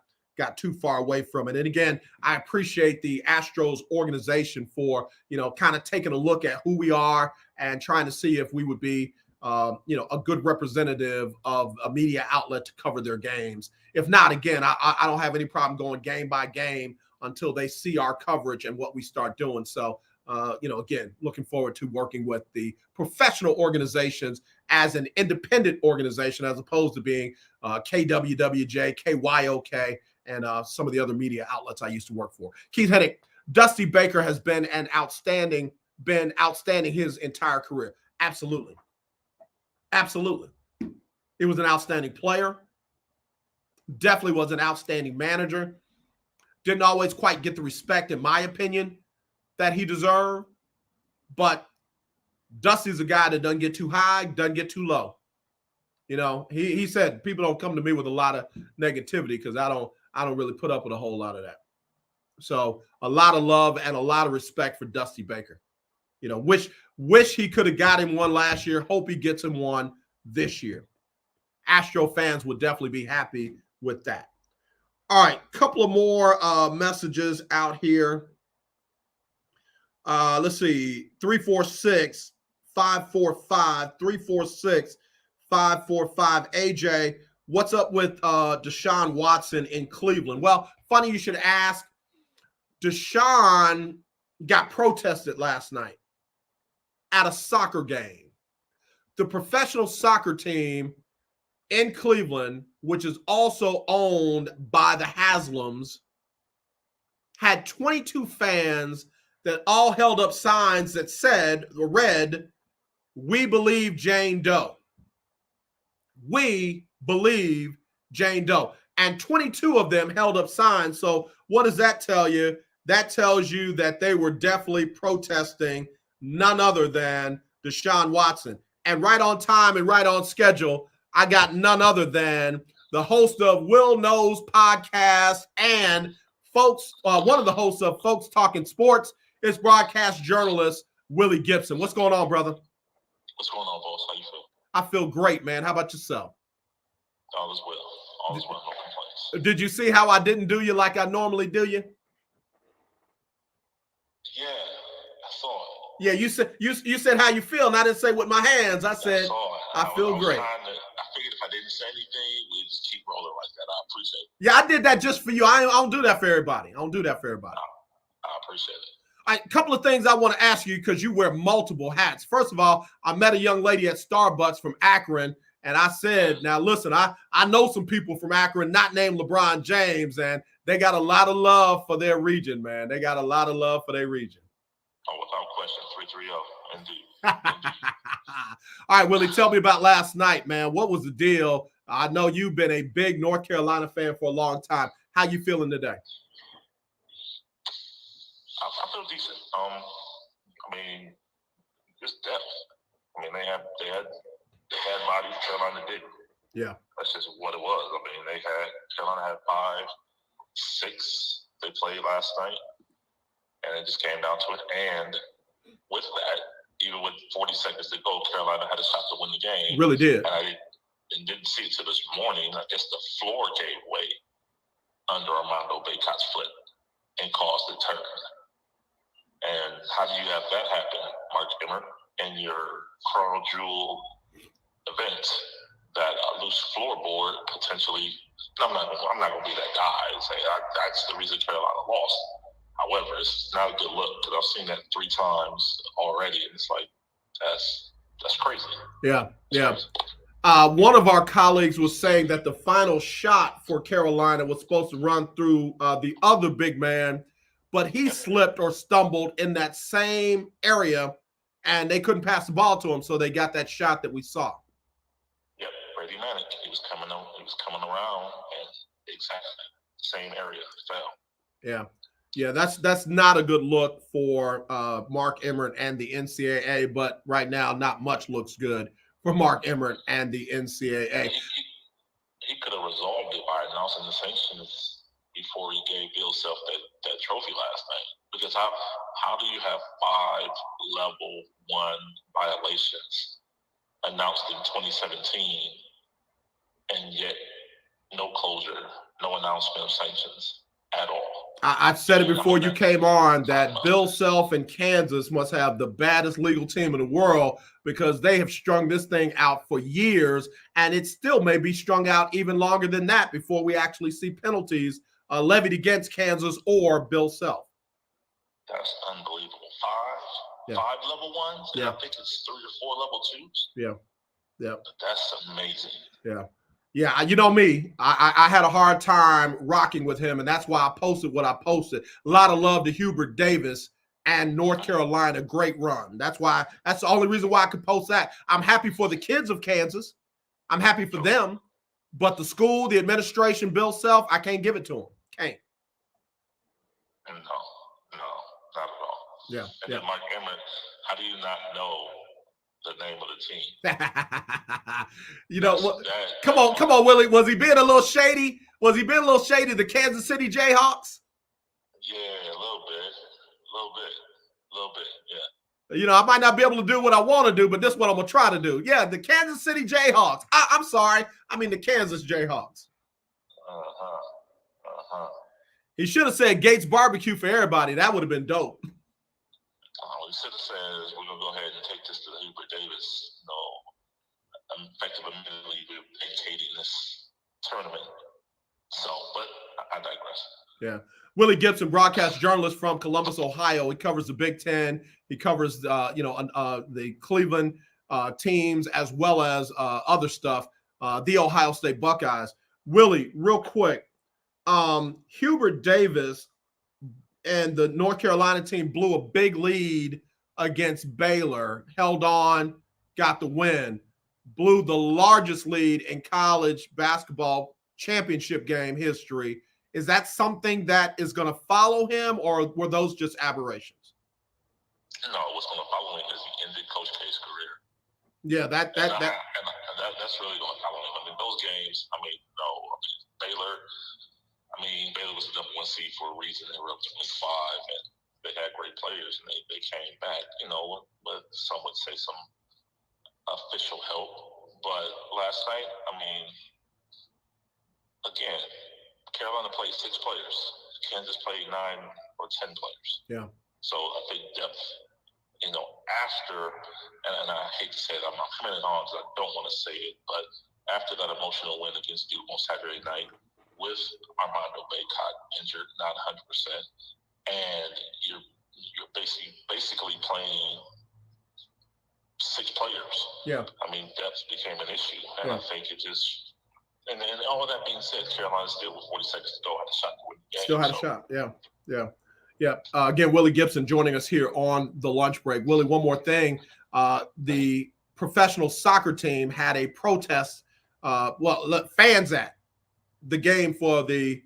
S3: too far away from it. And again, I appreciate the Astros organization for, kind of taking a look at who we are and trying to see if we would be, a good representative of a media outlet to cover their games. If not, again, I don't have any problem going game by game until they see our coverage and what we start doing. So, again, looking forward to working with the professional organizations as an independent organization, as opposed to being KWWJ, KYOK, and some of the other media outlets I used to work for. Keith Hennig, Dusty Baker has been outstanding his entire career. Absolutely. He was an outstanding player. Definitely was an outstanding manager. Didn't always quite get the respect, in my opinion, that he deserved. But Dusty's a guy that doesn't get too high, doesn't get too low. He said people don't come to me with a lot of negativity because I don't really put up with a whole lot of that. So a lot of love and a lot of respect for Dusty Baker. Wish he could have got him one last year. Hope he gets him one this year. Astro fans would definitely be happy with that. All right, couple of more messages out here. Let's see, 346-545, 346-545. AJ, what's up with Deshaun Watson in Cleveland? Well, funny you should ask. Deshaun got protested last night at a soccer game. The professional soccer team in Cleveland, which is also owned by the Haslams, had 22 fans that all held up signs that read, "We believe Jane Doe." We believe Jane Doe. And 22 of them held up signs. So what does that tell you? That tells you that they were definitely protesting none other than Deshaun Watson. And right on time and right on schedule, I got none other than the host of Will Knows podcast and one of the hosts of Folks Talking Sports is broadcast journalist Willie Gibson. What's going on, brother?
S5: What's going on, boss? How you feel?
S3: I feel great, man. How about yourself?
S5: All is well. All is well. No complaints.
S3: Did you see how I didn't do you like I normally do you?
S5: Yeah, I saw it.
S3: Yeah, you said how you feel, and I didn't say with my hands. I said I feel great.
S5: I figured if I didn't say anything, we'd just keep rolling like that. I appreciate it.
S3: Yeah, I did that just for you. I don't do that for everybody. I appreciate it. All right, a couple of things I want to ask you because you wear multiple hats. First of all, I met a young lady at Starbucks from Akron, and I said, now listen, I know some people from Akron not named LeBron James, and they got a lot of love for their region, man. They got a lot of love for their region.
S5: Oh, without question, 330, indeed.
S3: All right, Willie, tell me about last night, man. What was the deal? I know you've been a big North Carolina fan for a long time. How you feeling today?
S5: I feel decent. I mean, just depth. I mean, they had bodies. Carolina didn't.
S3: Yeah,
S5: that's just what it was. I mean, Carolina had 5, 6 they played last night, and it just came down to it. And with that, even with 40 seconds to go, Carolina had a shot to win the game.
S3: Really did.
S5: And I didn't see it till this morning. I guess the floor gave way under Armando Bacot's foot and caused the turn. And how do you have that happen, Mark Emmert, in your Carl Jewell event, that a loose floorboard potentially? I'm not going to be that guy and say that's the reason Carolina lost. However, it's not a good look because I've seen that 3 times already, and it's like that's crazy.
S3: Yeah, yeah.
S5: Crazy.
S3: One of our colleagues was saying that the final shot for Carolina was supposed to run through the other big man, but he slipped or stumbled in that same area, and they couldn't pass the ball to him, so they got that shot that we saw.
S5: Yep, Brady Manick. He was coming around, and exactly same area fell.
S3: Yeah, that's not a good look for Mark Emmert and the NCAA, but right now not much looks good for Mark Emmert and the NCAA.
S5: He could have resolved it by announcing the sanctions before he gave Bill Self that trophy last night. Because how do you have 5 level 1 violations announced in 2017 and yet no closure, no announcement of sanctions at all?
S3: I said it before you came on that Bill Self and Kansas must have the baddest legal team in the world because they have strung this thing out for years, and it still may be strung out even longer than that before we actually see penalties levied against Kansas or Bill Self.
S5: That's unbelievable. 5 level 1s?
S3: Yeah.
S5: I think it's 3 or 4 level 2s.
S3: Yeah.
S5: That's amazing.
S3: Yeah, you know me. I had a hard time rocking with him, and that's why I posted what I posted. A lot of love to Hubert Davis and North Carolina. Great run. That's the only reason why I could post that. I'm happy for the kids of Kansas. I'm happy for them. But the school, the administration, Bill Self, I can't give it to him. Can't.
S5: No, not at all.
S3: Yeah.
S5: And then Mark Emmert, how do you not know the name of the team?
S3: You know what? Come on, Willie. Was he being a little shady? The Kansas City Jayhawks?
S5: Yeah, a little bit. Yeah.
S3: You know, I might not be able to do what I want to do, but this is what I'm gonna try to do. Yeah, the Kansas City Jayhawks. I'm sorry. I mean the Kansas Jayhawks. He should have said Gates Barbecue for everybody. That would have been dope.
S5: He should have said, we're going to go ahead and take this to Hubert Davis. Effective immediately vacating this tournament. So, but I digress.
S3: Yeah. Willie Gibson, broadcast journalist from Columbus, Ohio. He covers the Big Ten. He covers, the Cleveland teams as well as other stuff, the Ohio State Buckeyes. Willie, real quick, Hubert Davis and the North Carolina team blew a big lead against Baylor, held on, got the win, blew the largest lead in college basketball championship game history. Is that something that is going to follow him, or were those just aberrations?
S5: No, what's going to follow him is he ended Coach K's career.
S3: Yeah, that's
S5: really going to follow him. I mean, those games, Baylor was the number 1 seed for a reason. They were up 25, and they had great players, and they came back, with some would say some official help. But last night, again, Carolina played 6 players. Kansas played 9 or 10 players.
S3: Yeah.
S5: So I think depth, after, and I hate to say it, I'm coming in on because I don't want to say it, but after that emotional win against Duke on Saturday night with Armando Bacot injured, not 100%, and you're basically playing 6 players.
S3: Yeah.
S5: I mean, depth became an issue, and I think it just. And all that being said, Carolina still with 40 seconds to go had a shot to win the game.
S3: Still had a shot. Yeah. Again, Willie Gibson joining us here on the lunch break. Willie, one more thing. The professional soccer team had a protest. Fans at the game for the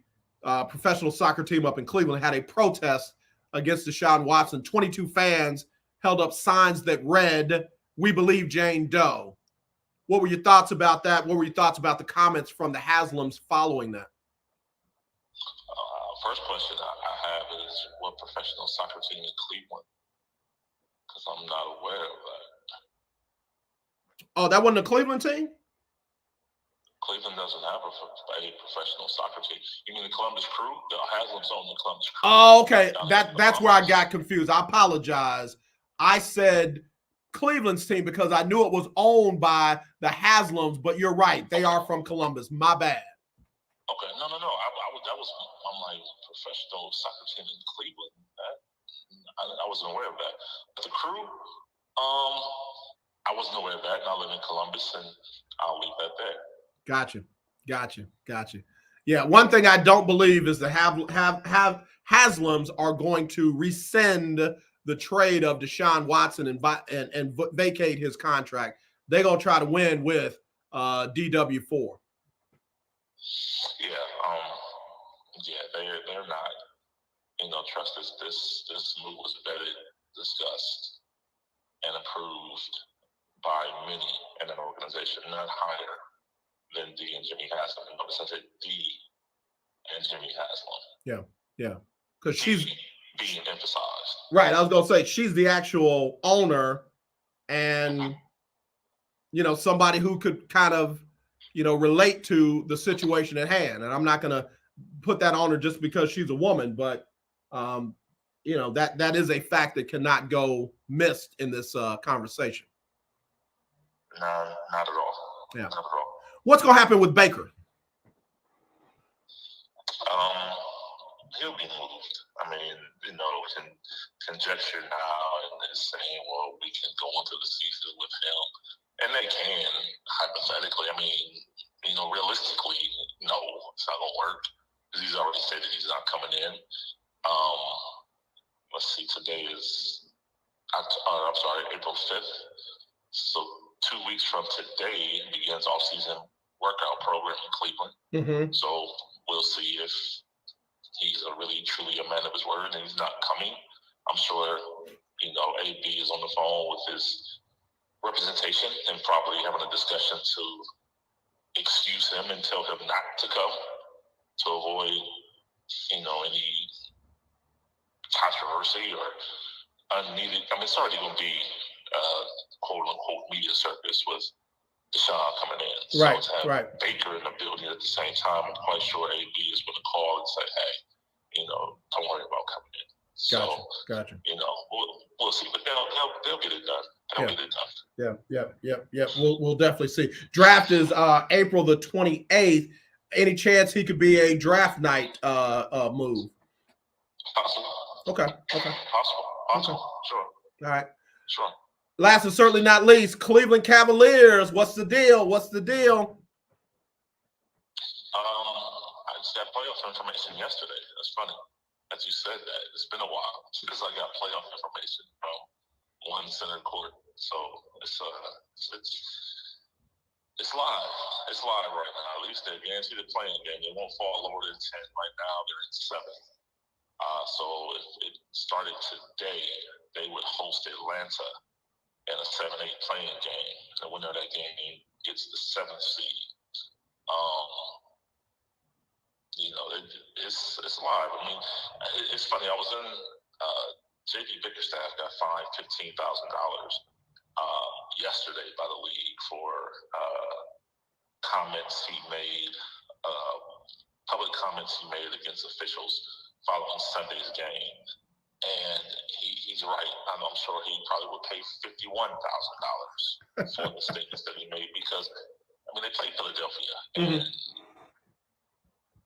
S3: professional soccer team up in Cleveland had a protest against Deshaun Watson. 22 fans held up signs that read, "We believe Jane Doe." What were your thoughts about that? What were your thoughts about the comments from the Haslams following that?
S5: First question I have is, what professional soccer team in Cleveland? Because I'm not aware of that.
S3: Oh, that wasn't a Cleveland team?
S5: Cleveland doesn't have a professional soccer team. You mean the Columbus Crew? The Haslams own the Columbus Crew.
S3: Oh, okay. That's where I got confused. I apologize. I said Cleveland's team because I knew it was owned by the Haslams, but you're right. They are from Columbus. My bad.
S5: Okay. No. I'm like, professional soccer team in Cleveland. I wasn't aware of that. But the Crew, I wasn't aware of that. And I live in Columbus, and I'll leave that there.
S3: Gotcha. Yeah, one thing I don't believe is the Haslams are going to rescind the trade of Deshaun Watson and vacate his contract. They're going to try to win with DW4.
S5: They're not. Trust this move was vetted, discussed, and approved by many in an organization, not higher than D and Jimmy Haslam. Notice I said D and Jimmy Haslam.
S3: Yeah. Because she's
S5: being emphasized.
S3: Right. I was going to say she's the actual owner and, somebody who could kind of, relate to the situation at hand. And I'm not going to put that on her just because she's a woman, but, that is a fact that cannot go missed in this conversation.
S5: No, not at all.
S3: Yeah.
S5: Not at all.
S3: What's going to happen with Baker?
S5: He'll be moved. I mean, conjecture now and they're saying, well, we can go into the season with him. And they can, hypothetically. I mean, realistically, no, it's not going to work. Because he's already stated he's not coming in. Let's see, today is, April 5th. So 2 weeks from today begins off-season workout program in Cleveland.
S3: Mm-hmm.
S5: So we'll see if he's really truly a man of his word and he's not coming. I'm sure, AB is on the phone with his representation and probably having a discussion to excuse him and tell him not to come to avoid, any controversy or unneeded. I mean, it's already going to be quote unquote media circus with Deshaun coming in. So to have Baker in the building at the same time, I'm quite sure AB is going to call and say, hey, don't worry about coming in.
S3: Gotcha.
S5: We'll see, but they'll get it done. They'll get it done.
S3: Yeah. We'll definitely see. Draft is April the 28th. Any chance he could be a draft night move?
S5: Possible.
S3: Okay.
S5: Possible. Sure.
S3: All right.
S5: Sure.
S3: Last and certainly not least, Cleveland Cavaliers. What's the deal?
S5: I just got playoff information yesterday. That's funny that you said that. It's been a while since I got playoff information from one center court. So it's live. It's live right now. At least they're guaranteed a playing game. They won't fall lower than 10 right now. They're in 7th. So if it started today, they would host Atlanta in a 7-8 playing game. The winner of that game gets the 7th seed. It's live. I mean, it's funny. I was in J.D. Bickerstaff got fined $15,000 yesterday by the league for comments he made, public comments he made against officials following Sunday's game. And he's right. I'm sure he probably would pay $51,000 for the statements that he made because, they played Philadelphia.
S3: Mm-hmm.
S5: And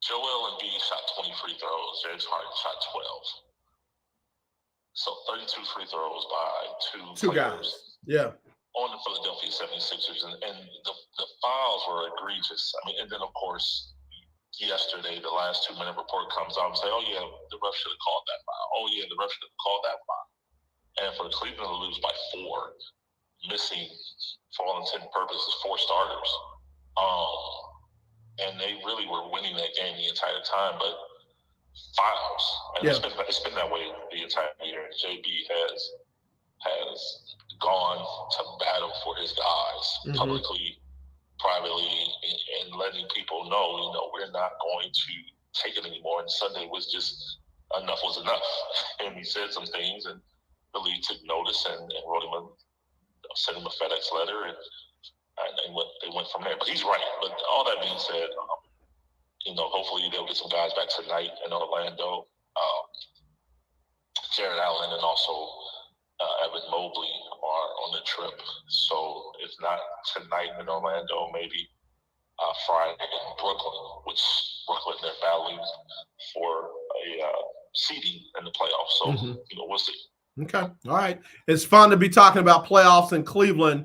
S5: Joel Embiid shot 20 free throws. James Harden shot 12. So 32 free throws by two players.
S3: Guys. Yeah.
S5: On the Philadelphia 76ers. And the fouls were egregious. And then, of course, yesterday, the last 2-minute report comes out and say, oh, yeah, the ref should have called that foul. Oh, yeah, the ref should have called that foul. And for Cleveland to lose by 4, missing, for all intents and purposes, 4 starters. And they really were winning that game the entire time, but fouls. And it's been that way the entire year. JB has gone to battle for his guys publicly, privately, and letting people know, we're not going to take it anymore. And Sunday was just enough was enough. And he said some things, and the league took notice and wrote him sent him a FedEx letter, and they went from there. But he's right. But all that being said, hopefully they'll get some guys back tonight in Orlando. Jared Allen and also Evan Mobley are on the trip. So if not tonight in Orlando, maybe Friday in Brooklyn, which Brooklyn, they're battling for a seeding in the playoffs. So, we'll see.
S3: Okay. All right. It's fun to be talking about playoffs in Cleveland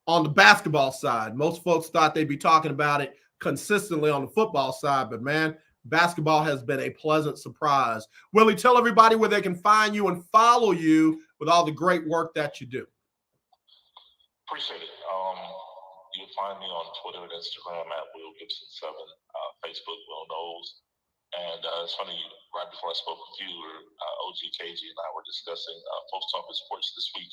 S3: on the basketball side. Most folks thought they'd be talking about it consistently on the football side, but man, basketball has been a pleasant surprise. Willie, tell everybody where they can find you and follow you with all the great work that you do.
S5: Appreciate it. You'll find me on Twitter and Instagram at Will Gibson7, Facebook, Will Knows. And it's funny, right before I spoke with you, OG KG and I were discussing Folks Talking Sports this week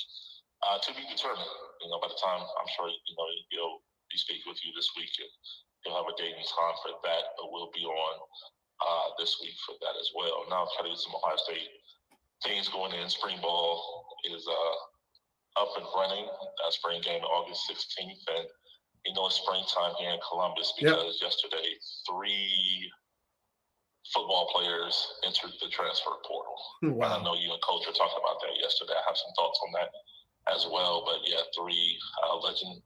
S5: to be determined. By the time I'm sure, he'll be speaking with you this week, and he'll have a date and time for that, but we'll be on this week for that as well. Now I'll try to get some Ohio State things going in. Spring ball is up and running. Spring game August 16th, and it's springtime here in Columbus because yesterday 3 football players entered the transfer portal.
S3: Wow.
S5: And I know you and Coach were talking about that yesterday. I have some thoughts on that as well. But 3 legend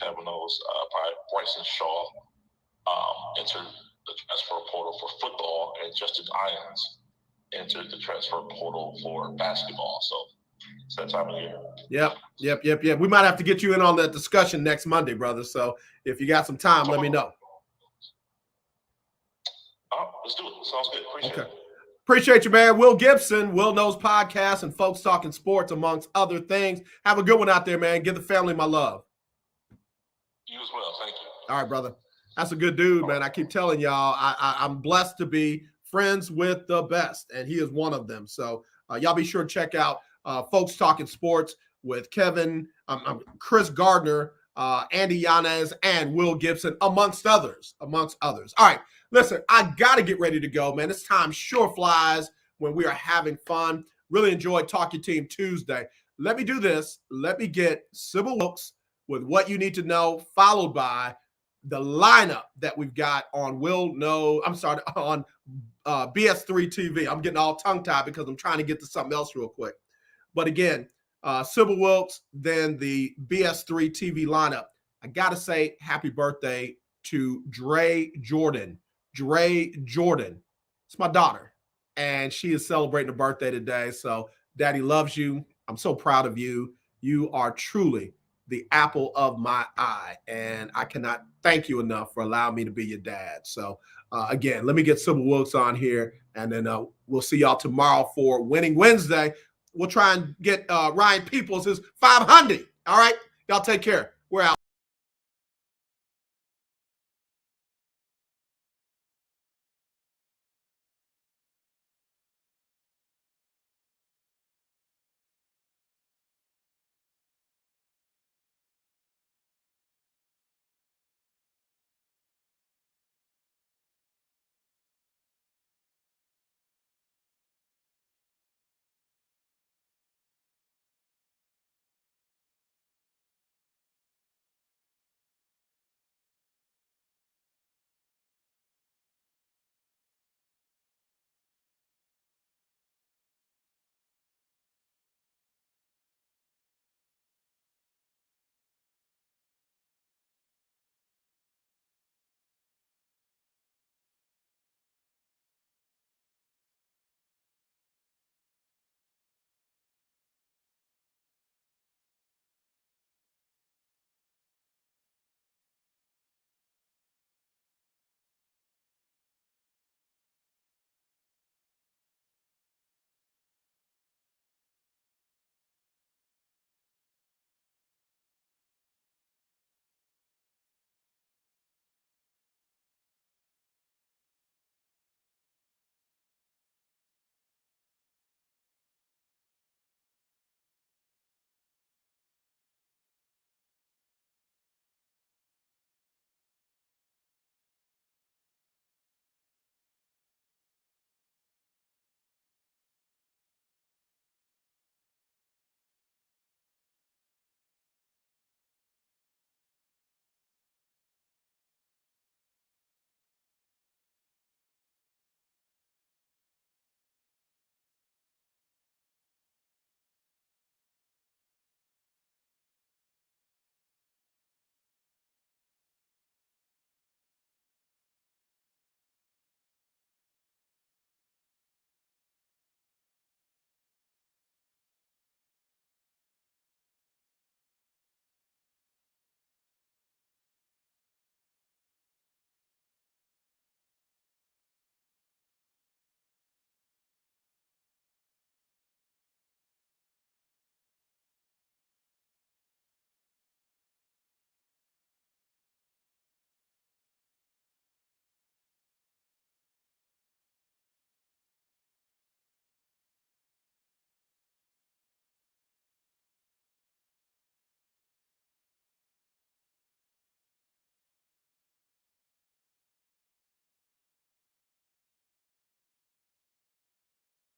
S5: Kavanaugh's, Bryson Shaw entered the transfer portal for football, and Justin Irons entered the transfer portal for basketball. So it's that time of year.
S3: Yep. We might have to get you in on that discussion next Monday, brother. So if you got some time, let me know.
S5: Let's do it. Sounds good. Appreciate it.
S3: Appreciate you, man. Will Gibson, Will Knows Podcast, and Folks Talking Sports, amongst other things. Have a good one out there, man. Give the family my love.
S5: You as well. Thank you.
S3: All right, brother. That's a good dude, man. I keep telling y'all, I'm blessed to be friends with the best, and he is one of them. So y'all be sure to check out Folks Talking Sports with Kevin, Chris Gardner, Andy Yanez, and Will Gibson, amongst others. All right. Listen, I got to get ready to go, man. This time sure flies when we are having fun. Really enjoyed Talk Your Team Tuesday. Let me do this. Let me get Sybil Wilkes with what you need to know, followed by the lineup that we've got on on BS3 TV. I'm getting all tongue-tied because I'm trying to get to something else real quick. But again, Sybil Wilkes, then the BS3 TV lineup. I got to say happy birthday to Dre Jordan. It's my daughter, and she is celebrating a birthday today. So Daddy loves you. I'm so proud of you. You are truly the apple of my eye, and I cannot thank you enough for allowing me to be your dad. So again, let me get Sybil Wilkes on here, and then we'll see y'all tomorrow for Winning Wednesday. We'll try and get Ryan Peoples his 500. All right, y'all take care. We're out.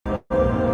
S2: Bye.